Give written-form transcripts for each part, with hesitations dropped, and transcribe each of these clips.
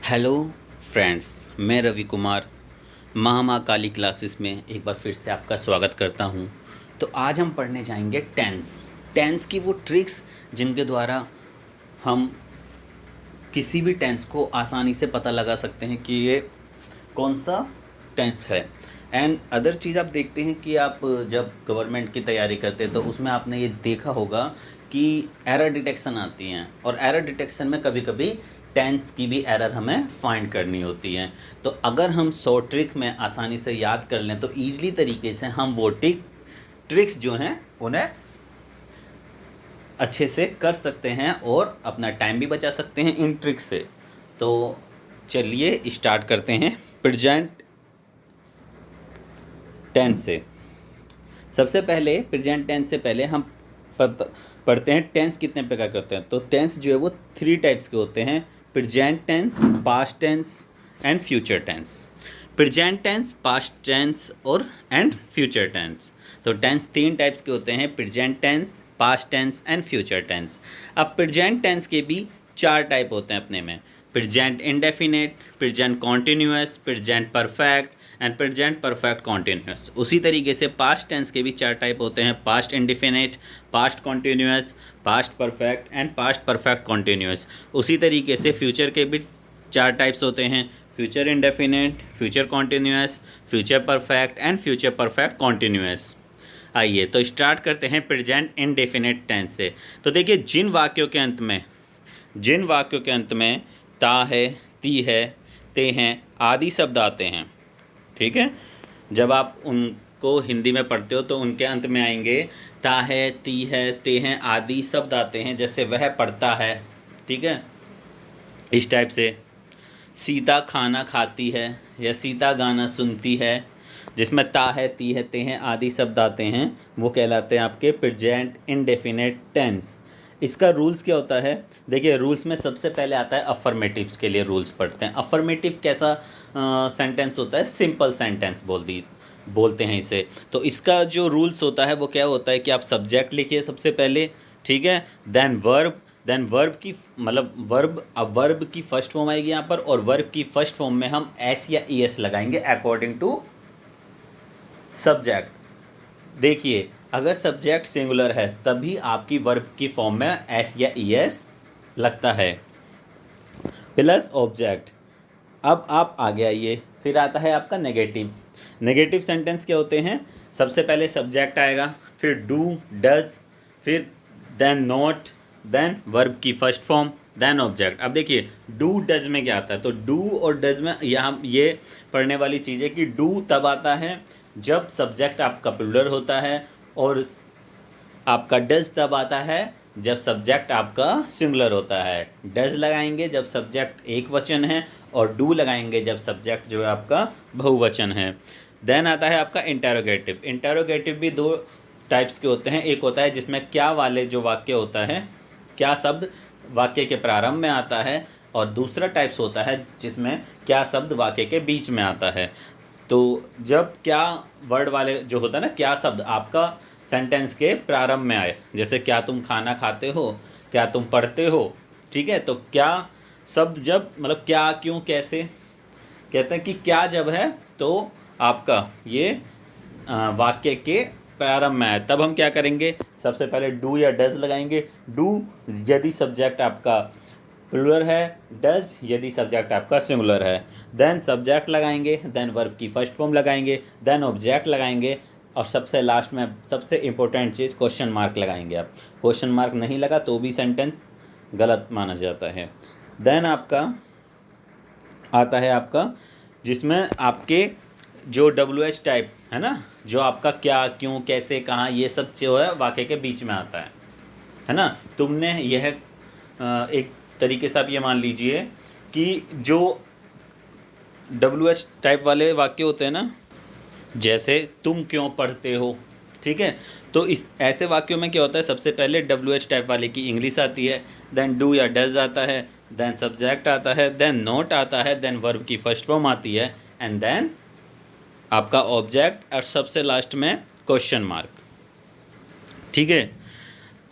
Hello friends, मैं Ravi Kumar Mahakali classes में एक बार फिर से आपका स्वागत करता हूं। तो आज हम पढ़ने जाएंगे टेंस की वो ट्रिक्स जिनके द्वारा हम किसी भी टेंस को आसानी से पता लगा सकते हैं कि ये कौन सा टेंस है। एंड अदर चीज़ आप देखते हैं कि आप जब गवर्नमेंट की तैयारी करते हैं तो उसमें आपने ये देखा होगा कि एरर डिटेक्शन आती हैं, और एरर डिटेक्शन में कभी कभी टेंस की भी एरर हमें फाइंड करनी होती है। तो अगर हम शॉर्ट ट्रिक में आसानी से याद कर लें तो ईजिली तरीके से हम वो ट्रिक्स जो हैं उन्हें अच्छे से कर सकते हैं और अपना टाइम भी बचा सकते हैं इन ट्रिक्स से। तो चलिए स्टार्ट करते हैं प्रेजेंट टेंस से। सबसे पहले प्रेजेंट टेंस से पहले हम पढ़ते हैं टेंस कितने प्रकार के होते हैं। तो टेंस जो है वो 3 टाइप्स के होते हैं: present tense, past tense and future tense. Present tense, past tense और एंड फ्यूचर टेंस। तो टेंस 3 टाइप्स के होते हैं: present tense, past tense and future tense. अब प्रेजेंट टेंस के भी 4 टाइप होते हैं अपने में: present indefinite, present continuous, present perfect and present perfect continuous. उसी तरीके से पास्ट टेंस के भी 4 टाइप होते हैं: past indefinite, past continuous, past perfect and past perfect continuous. उसी तरीके से फ्यूचर के भी 4 टाइप्स होते हैं: future indefinite, future continuous, future perfect and future perfect continuous. आइए तो स्टार्ट करते हैं प्रेजेंट इंडेफिनिट टेंस से। तो देखिए, जिन वाक्यों के अंत में ता है, ती है, ते हैं आदि शब्द आते हैं, ठीक है। जब आप उनको हिंदी में पढ़ते हो तो उनके अंत में आएंगे ता है, ती है, ते हैं आदि शब्द आते हैं। जैसे वह पढ़ता है, ठीक है, इस टाइप से। सीता खाना खाती है या सीता गाना सुनती है, जिसमें ता है, ती है, ते हैं आदि शब्द आते हैं, वो कहलाते हैं आपके प्रेजेंट इंडेफिनिट टेंस। इसका रूल्स क्या होता है? देखिए, रूल्स में सबसे पहले आता है अफर्मेटिव्स के लिए रूल्स पढ़ते हैं। अफर्मेटिव कैसा सेंटेंस होता है? सिंपल सेंटेंस बोलते हैं इसे। तो इसका जो रूल्स होता है वो क्या होता है कि आप सब्जेक्ट लिखिए सबसे पहले, ठीक है, देन वर्ब की मतलब वर्ब की फर्स्ट फॉर्म आएगी यहाँ पर, और वर्ब की फर्स्ट फॉर्म में हम एस या ई एस लगाएंगे अकॉर्डिंग टू सब्जेक्ट। देखिए, अगर सब्जेक्ट सिंगुलर है तभी आपकी वर्ब की फॉर्म में एस या ई एस लगता है, प्लस ऑब्जेक्ट। अब आप आगे आइए, फिर आता है आपका नेगेटिव सेंटेंस क्या होते हैं? सबसे पहले सब्जेक्ट आएगा, फिर डू, डज, फिर देन नॉट, देन वर्ब की फर्स्ट फॉर्म, देन ऑब्जेक्ट। अब देखिए, डू डज में क्या आता है? तो डू और डज में यहाँ ये पढ़ने वाली चीज़ है कि डू तब आता है जब सब्जेक्ट आपका प्लूरल होता है, और आपका डज तब आता है जब सब्जेक्ट आपका सिंगुलर होता है। डज लगाएंगे जब सब्जेक्ट एक वचन है, और डू लगाएंगे जब सब्जेक्ट जो है आपका बहुवचन है। देन आता है आपका इंटेरोगेटिव भी 2 टाइप्स के होते हैं। एक होता है जिसमें क्या वाले जो वाक्य होता है, क्या शब्द वाक्य के प्रारंभ में आता है, और दूसरा टाइप्स होता है जिसमें क्या शब्द वाक्य के बीच में आता है। तो जब क्या वर्ड वाले जो होता है ना, क्या शब्द आपका सेंटेंस के प्रारंभ में आए, जैसे क्या तुम खाना खाते हो, क्या तुम पढ़ते हो, ठीक है, तो क्या शब्द जब मतलब क्या, क्यों, कैसे, कहते हैं कि क्या जब है तो आपका ये वाक्य के प्रारंभ में आए, तब हम क्या करेंगे? सबसे पहले डू या डज लगाएंगे। डू यदि सब्जेक्ट आपका प्लूरल है, डज यदि सब्जेक्ट आपका सिंगुलर है। देन सब्जेक्ट लगाएंगे, देन वर्ब की फर्स्ट फॉर्म लगाएंगे, देन ऑब्जेक्ट लगाएंगे, और सबसे लास्ट में सबसे इम्पोर्टेंट चीज़ क्वेश्चन मार्क लगाएंगे। आप क्वेश्चन मार्क नहीं लगा तो भी सेंटेंस गलत माना जाता है। देन आपका आता है आपका जिसमें आपके जो WH टाइप है ना, जो आपका क्या, क्यों, कैसे, कहाँ, ये सब जो है वाक्य के बीच में आता है ना। तुमने यह एक तरीके से आप ये मान लीजिए कि जो WH टाइप वाले वाक्य होते हैं ना, जैसे तुम क्यों पढ़ते हो, ठीक है, तो इस ऐसे वाक्यों में क्या होता है? सबसे पहले WH टाइप वाले की इंग्लिश आती है, देन डू या डज आता है, देन सब्जेक्ट आता है, देन नोट आता है, देन वर्ब की फर्स्ट फॉर्म आती है, एंड देन आपका ऑब्जेक्ट, और सबसे लास्ट में क्वेश्चन मार्क, ठीक है।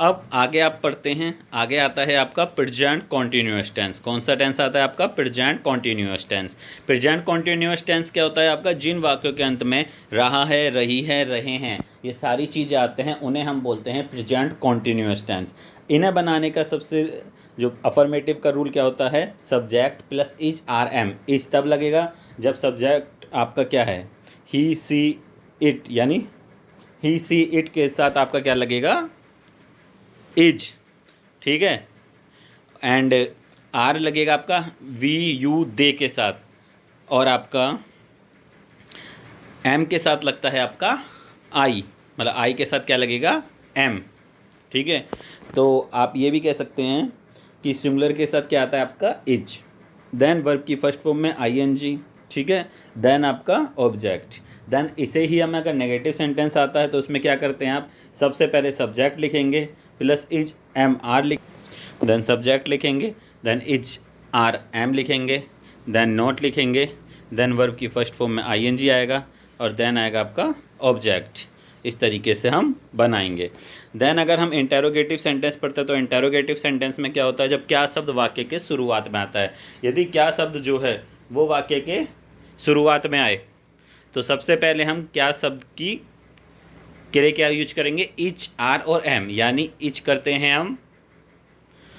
अब आगे आप पढ़ते हैं, आगे आता है आपका प्रेजेंट कॉन्टिन्यूअस टेंस। कौन सा टेंस आता है आपका? Present continuous tense. Present continuous tense क्या होता है आपका? जिन वाक्यों के अंत में रहा है, रही है, रहे हैं, ये सारी चीज़ें आते हैं, उन्हें हम बोलते हैं प्रेजेंट कॉन्टिन्यूअस टेंस। इन्हें बनाने का सबसे जो अफर्मेटिव का रूल क्या होता है? Subject plus is are am. Is तब लगेगा जब सब्जेक्ट आपका क्या है? ही सी इट, यानी ही सी इट के साथ आपका क्या लगेगा? इज। ठीक है। एंड आर लगेगा आपका वी यू दे के साथ, और आपका एम के साथ लगता है आपका आई, मतलब आई के साथ क्या लगेगा? एम। ठीक है। तो आप ये भी कह सकते हैं कि सिंगुलर के साथ क्या आता है आपका? इज। देन वर्ब की फर्स्ट फॉर्म में आई एन जी। ठीक है। देन आपका ऑब्जेक्ट। देन इसे ही हमें अगर नेगेटिव सेंटेंस आता है तो उसमें क्या करते हैं आप? सबसे पहले सब्जेक्ट लिखेंगे प्लस इज एम आर लिख, देन सब्जेक्ट लिखेंगे, देन इज आर एम लिखेंगे, देन नॉट लिखेंगे, देन वर्ब की फर्स्ट फॉर्म में आई एन जी आएगा, और देन आएगा आपका ऑब्जेक्ट। इस तरीके से हम बनाएंगे। देन अगर हम इंटेरोगेटिव सेंटेंस पढ़ते हैं तो इंटेरोगेटिव सेंटेंस में क्या होता है? जब क्या शब्द वाक्य के शुरुआत में आता है, यदि क्या शब्द जो है वो वाक्य के शुरुआत में आए तो सबसे पहले हम क्या शब्द की के लिए क्या यूज करेंगे? इच, आर और एम। यानी इच करते हैं हम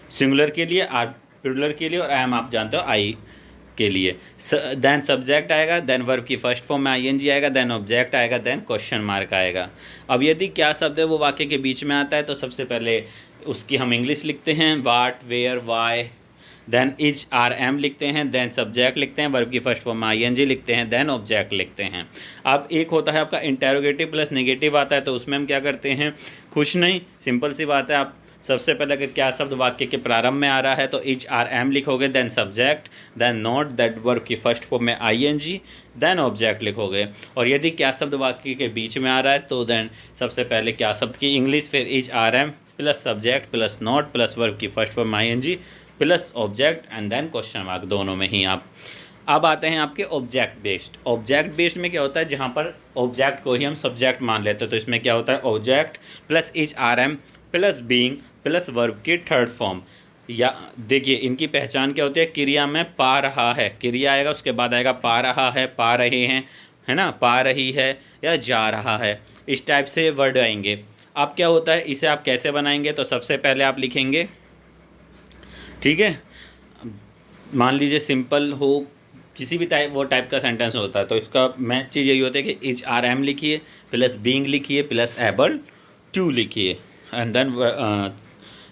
सिंगुलर के लिए, आर प्लूरल के लिए, और एम आप जानते हो आई के लिए। देन सब्जेक्ट आएगा, देन वर्ब की फर्स्ट फॉर्म में आईएनजी आएगा, देन ऑब्जेक्ट आएगा, देन क्वेश्चन मार्क आएगा। अब यदि क्या शब्द है वो वाक्य के बीच में आता है तो सबसे पहले उसकी हम इंग्लिश लिखते हैं, what, where, why. Then is, are, am लिखते हैं, देन सब्जेक्ट लिखते हैं, वर्ब की फर्स्ट फॉर्म में आईएनजी लिखते हैं, देन ऑब्जेक्ट लिखते हैं। अब एक होता है आपका इंटेरोगेटिव प्लस नेगेटिव आता है, तो उसमें हम क्या करते हैं? कुछ नहीं, सिंपल सी बात है। आप सबसे पहले अगर क्या शब्द वाक्य के प्रारंभ में आ रहा है तो इच, आर, एम लिखोगे, then subject, then not, that verb की फर्स्ट फॉर्म में आईएनजी, देन ऑब्जेक्ट लिखोगे। और यदि क्या शब्द वाक्य के बीच में आ रहा है तो देन सबसे पहले क्या शब्द की इंग्लिश, फिर is, are, am plus subject plus not plus verb की first form ING plus object, and then question mark, दोनों में ही आप। अब आते हैं आपके ऑब्जेक्ट बेस्ड। ऑब्जेक्ट बेस्ड में क्या होता है? जहाँ पर ऑब्जेक्ट को ही हम सब्जेक्ट मान लेते हैं, तो इसमें क्या होता है? Object plus is, are, am plus being plus verb की थर्ड फॉर्म। या देखिए इनकी पहचान क्या होती है? क्रिया में पा रहा है, क्रिया आएगा, उसके बाद आएगा पा रहा है, पा रहे हैं, है ना, पा रही है, या जा रहा है, इस टाइप से वर्ड आएंगे। अब क्या होता है? इसे आप कैसे बनाएंगे? तो सबसे पहले आप लिखेंगे, ठीक है, मान लीजिए सिंपल हो, किसी भी टाइप का सेंटेंस होता है, तो इसका मेन चीज़ यही होता है कि इच, आर, एम लिखिए, प्लस बीइंग लिखिए, प्लस एबल टू लिखिए, एंड देन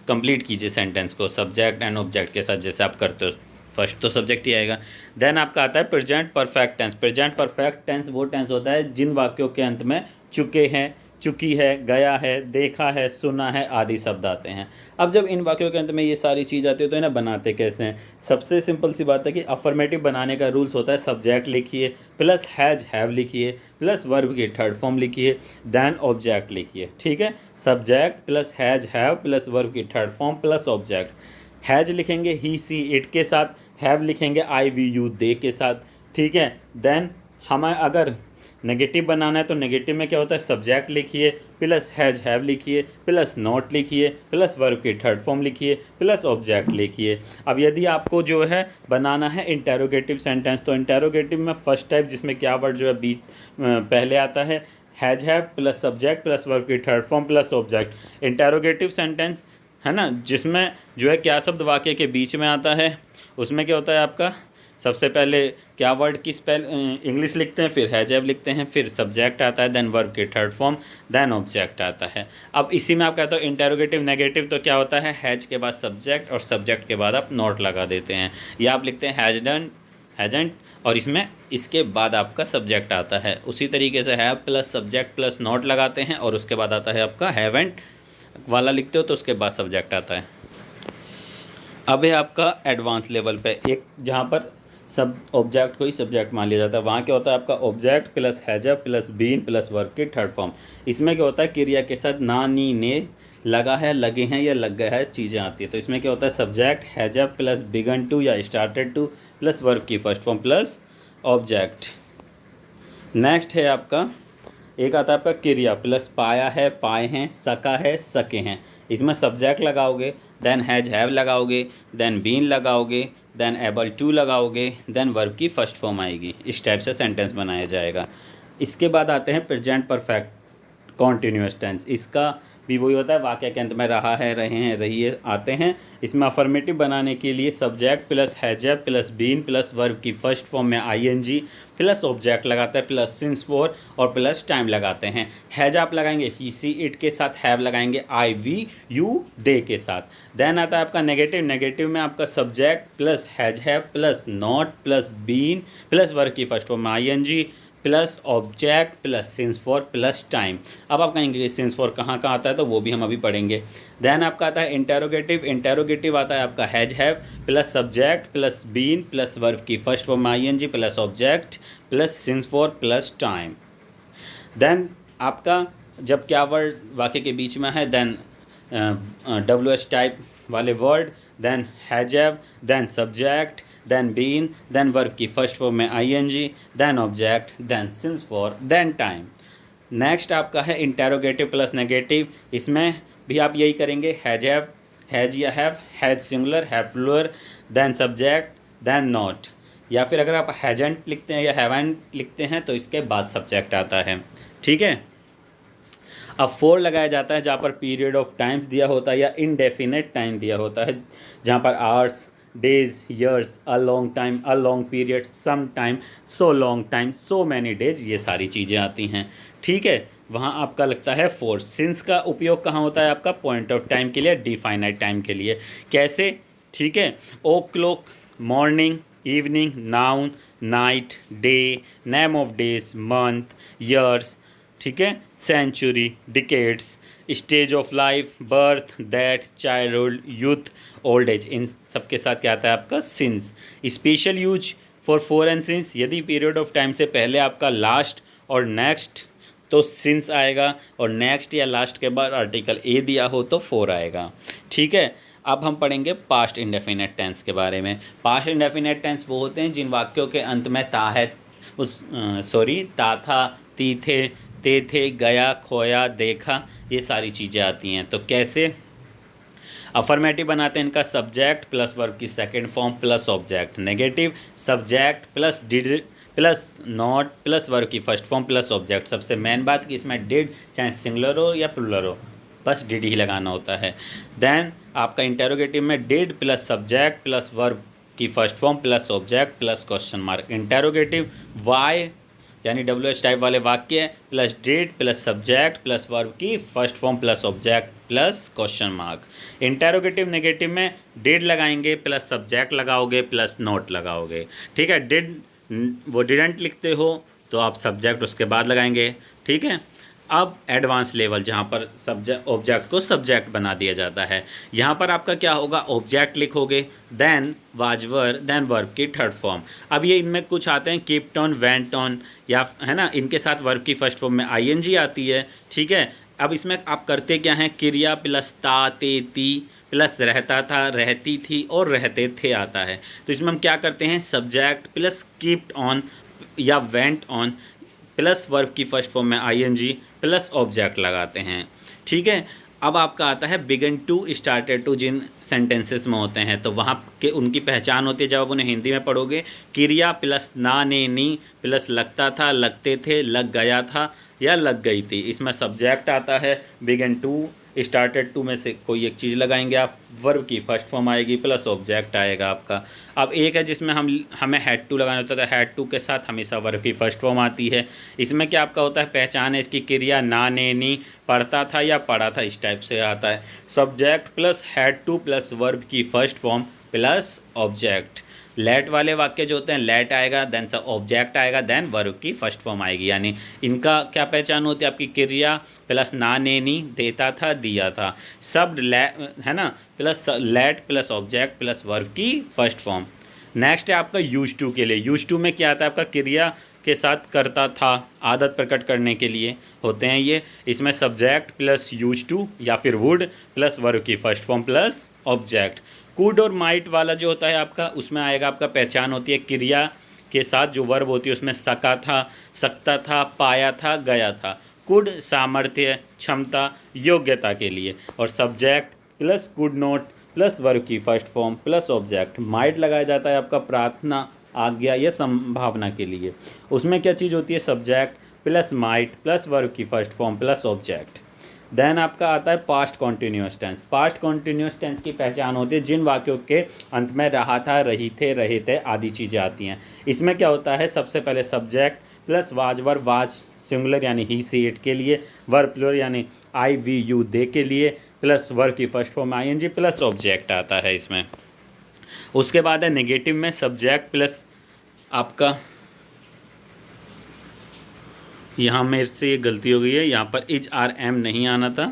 कंप्लीट कीजिए सेंटेंस को सब्जेक्ट एंड ऑब्जेक्ट के साथ, जैसे आप करते हो। फर्स्ट तो सब्जेक्ट ही आएगा। देन आपका आता है present perfect tense. Present perfect tense वो टेंस होता है जिन वाक्यों के अंत में चुके हैं, चुकी है, गया है, देखा है, सुना है आदि शब्द आते हैं। अब जब इन वाक्यों के अंत में ये सारी चीज़ आती है तो इन्हें बनाते कैसे हैं? सबसे सिंपल सी बात है कि अफर्मेटिव बनाने का रूल्स होता है, सब्जेक्ट लिखिए प्लस हैज, हैव लिखिए, प्लस वर्ब की थर्ड फॉर्म लिखिए, देन ऑब्जेक्ट लिखिए। ठीक है। Subject plus has, have plus verb की third form plus object. Has लिखेंगे ही सी इट के साथ, हैव लिखेंगे आई वी यू दे के साथ। ठीक है। देन हमें अगर नेगेटिव बनाना है तो नेगेटिव में क्या होता है? सब्जेक्ट लिखिए प्लस हैज, हैव लिखिए, प्लस नॉट लिखिए, प्लस वर्ब की थर्ड फॉर्म लिखिए, प्लस ऑब्जेक्ट लिखिए। अब यदि आपको जो है बनाना है इंटेरोगेटिव सेंटेंस, तो इंटेरोगेटिव में फर्स्ट टाइप जिसमें क्या वर्ड जो है बीच पहले आता है, has, have plus subject plus verb की third form plus object. Interrogative sentence है ना, जिसमें जो है क्या शब्द वाक्य के बीच में आता है, उसमें क्या होता है आपका? सबसे पहले क्या वर्ड की स्पेल इंग्लिश लिखते हैं, फिर हैज, हैव लिखते हैं, फिर सब्जेक्ट आता है, देन वर्ब की थर्ड फॉर्म, देन ऑब्जेक्ट आता है। अब इसी में आप कहते हो इंटेरोगेटिव नेगेटिव, तो क्या होता है? हैज के बाद सब्जेक्ट और सब्जेक्ट के बाद आप नॉट लगा देते हैं, या आप लिखते हैं हैज डन, हैजेंट, और इसमें इसके बाद आपका सब्जेक्ट आता है। उसी तरीके से have plus subject plus not लगाते हैं, और उसके बाद आता है आपका हैवेंट वाला लिखते हो तो उसके बाद सब्जेक्ट आता है। अब है आपका एडवांस लेवल पे, एक जहाँ पर सब ऑब्जेक्ट को ही सब्जेक्ट मान लिया जाता है, वहाँ क्या होता है आपका? Object plus has or plus been plus verb की थर्ड फॉर्म। इसमें क्या होता है? क्रिया के साथ ना, नी, ने, लगा है, लगे हैं या लग गया है चीज़ें आती है। तो इसमें क्या होता है? सब्जेक्ट हैजर प्लस बिगन टू या स्टार्टेड टू प्लस वर्ब की first form plus object. Next है आपका, एक आता है आपका क्रिया प्लस पाया है, पाए हैं, सका है, सके हैं। इसमें सब्जेक्ट लगाओगे, देन हैज हैव लगाओगे, देन बीन लगाओगे, देन एबल टू लगाओगे, देन वर्ब की फर्स्ट फॉर्म आएगी। इस टाइप से सेंटेंस बनाया जाएगा। इसके बाद आते हैं प्रेजेंट परफेक्ट कॉन्टिन्यूअस टेंस। इसका भी वही होता है, वाक्य के अंत में रहा है, रहे हैं, रही है आते हैं। इसमें अफर्मेटिव बनाने के लिए subject plus has have plus been plus verb की फर्स्ट फॉर्म में आईएनजी प्लस ऑब्जेक्ट लगाते हैं प्लस सिंस फॉर और प्लस टाइम लगाते हैं। हैज आप लगाएंगे ही सी इट के साथ, हैव लगाएंगे आई वी यू दे के साथ। देन आता है आपका नेगेटिव। नेगेटिव में आपका subject plus has have plus not plus been plus verb की फर्स्ट फॉर्म में ING plus object plus since for plus time. अब आप कहेंगे कि सिंस फॉर कहाँ कहाँ आता है, तो वो भी हम अभी पढ़ेंगे। देन आपका आता है इंटेरोगेटिव। इंटेरोगेटिव आता है आपका has have plus subject plus been plus verb की first form ING plus object plus since for plus time. Then आपका जब क्या वर्ड वाक्य के बीच में है, देन WH टाइप वाले word, then has have, then subject, then been, then verb की फर्स्ट फॉर्म में ING, then object, then since for, then time. Next आपका है इंटेरोगेटिव प्लस नेगेटिव। इसमें भी आप यही करेंगे, हैज हैव, हैज या have, has singular, have plural, then subject, then not. या फिर अगर आप हैजेंट लिखते हैं या हैवेंट लिखते हैं तो इसके बाद सब्जेक्ट आता है। ठीक है। अब फॉर लगाया जाता है जहाँ पर पीरियड ऑफ टाइम्स दिया होता है या इनडेफिनेट टाइम दिया होता है, जहाँ पर hours, days, years, a long time, a long period, some time, so long time, so many days, ये सारी चीज़ें आती हैं। ठीक है, वहाँ आपका लगता है फोर। सिंस का उपयोग कहाँ होता है आपका, पॉइंट ऑफ टाइम के लिए, डिफाइनाइट टाइम के लिए। कैसे, ठीक है, o'clock, morning, evening, noon, night, day, name of days, month, years, ठीक है, century, decades, stage of life, birth, death, childhood, youth, old age, इन सब के साथ क्या आता है आपका since. Special use for for and since, यदि पीरियड ऑफ टाइम से पहले आपका लास्ट और नेक्स्ट तो सिंस आएगा, और नेक्स्ट या लास्ट के बाद आर्टिकल ए दिया हो तो फोर आएगा। ठीक है। अब हम पढ़ेंगे पास्ट इंडेफिनेट टेंस के बारे में। पास्ट इंडेफिनेट टेंस वो होते हैं जिन वाक्यों के अंत में ता है, ता था, ती थे, ते थे, गया, खोया, देखा, ये सारी चीज़ें आती हैं। तो कैसे अफर्मेटिव बनाते हैं, इनका सब्जेक्ट प्लस वर्ब की second form plus object. Negative subject plus did plus not plus verb की फर्स्ट फॉर्म प्लस ऑब्जेक्ट। सबसे मेन बात कि इसमें डिड चाहे सिंगुलर हो या प्लूरल हो, बस डिड ही लगाना होता है। देन आपका इंटेरोगेटिव में did plus subject plus verb की first form plus object plus question mark. Interrogative why यानी WH टाइप वाले वाक्य plus did plus subject plus verb की first form plus object plus question mark. Interrogative negative में did लगाएंगे plus subject लगाओगे plus not लगाओगे। ठीक है, डिड वो डिडंट लिखते हो तो आप सब्जेक्ट उसके बाद लगाएंगे। ठीक है। अब एडवांस लेवल जहाँ पर सब्जेक्ट ऑब्जेक्ट को सब्जेक्ट बना दिया जाता है, यहाँ पर आपका क्या होगा, ऑब्जेक्ट लिखोगे, then was were, then verb की थर्ड फॉर्म। अब ये इनमें कुछ आते हैं कीप्ट ऑन, वेंट ऑन, या है ना, इनके साथ वर्ब की फर्स्ट फॉर्म में आईएनजी आती है। ठीक है। अब इसमें आप करते क्या हैं, क्रिया प्लस ता, ते, ती प्लस रहता था, रहती थी और रहते थे आता है। तो इसमें हम क्या करते हैं, सब्जेक्ट प्लस कीप्ट ऑन या वेंट ऑन प्लस वर्ब की फर्स्ट फॉर्म में आईएनजी प्लस ऑब्जेक्ट लगाते हैं। ठीक है। अब आपका आता है बिगन टू, स्टार्टेड टू, जिन सेंटेंसेस में होते हैं तो वहाँ के उनकी पहचान होती है जब आप उन्हें हिंदी में पढ़ोगे। क्रिया प्लस ना, ने, नी प्लस लगता था, लगते थे, लग गया था या लग गई थी। इसमें सब्जेक्ट आता है बिगन टू, स्टार्टेड टू में से कोई एक चीज़ लगाएंगे आप, वर्ब की फर्स्ट फॉर्म आएगी प्लस ऑब्जेक्ट आएगा आपका। अब एक है जिसमें हमें हैड टू लगाना होता है, हैड टू के साथ हमेशा वर्ब की फर्स्ट फॉर्म आती है। इसमें क्या आपका होता है, पहचान है इसकी, क्रिया ना, ने, नी, पढ़ता था या पढ़ा था, इस टाइप से आता है। Subject plus had to plus verb की first form plus object. Let वाले वाक्य जो होते हैं, लेट आएगा, देन सब ऑब्जेक्ट आएगा, देन वर्ब की फर्स्ट फॉर्म आएगी। यानी इनका क्या पहचान होती है आपकी, क्रिया प्लस ना, ने, नी, देता था, दिया था, शब्द है ना, plus late plus object plus verb की फर्स्ट फॉर्म। नेक्स्ट है आपका यूज टू के लिए। यूज टू में क्या आता है आपका, क्रिया के साथ करता था, आदत प्रकट करने के लिए होते हैं ये। इसमें सब्जेक्ट प्लस यूज टू या फिर वुड प्लस वर्ब की first form plus object. Could और माइट वाला जो होता है आपका, उसमें आएगा आपका पहचान होती है, क्रिया के साथ जो वर्ब होती है उसमें सका था, सकता था, पाया था, गया था। कुड सामर्थ्य, क्षमता, योग्यता के लिए, और subject plus could not plus verb की first form plus object. Might लगाया जाता है आपका प्रार्थना, आज्ञा या संभावना के लिए। उसमें क्या चीज़ होती है, subject plus might plus verb की first form plus object. Then आपका आता है past continuous tense. Past continuous tense की पहचान होती है जिन वाक्यों के अंत में रहा था, रही थे, रहे थे आदि चीज़ें आती हैं। इसमें क्या होता है, सबसे पहले subject plus was verb, was singular यानी ही सी इट के लिए, वर्ब प्लूरल यानी आई वी यू दे के लिए, प्लस वर्ब की first form ING plus object आता है इसमें। उसके बाद है नेगेटिव में सब्जेक्ट प्लस आपका, यहाँ मेरे से ये गलती हो गई है, यहाँ पर इज आर एम नहीं आना था,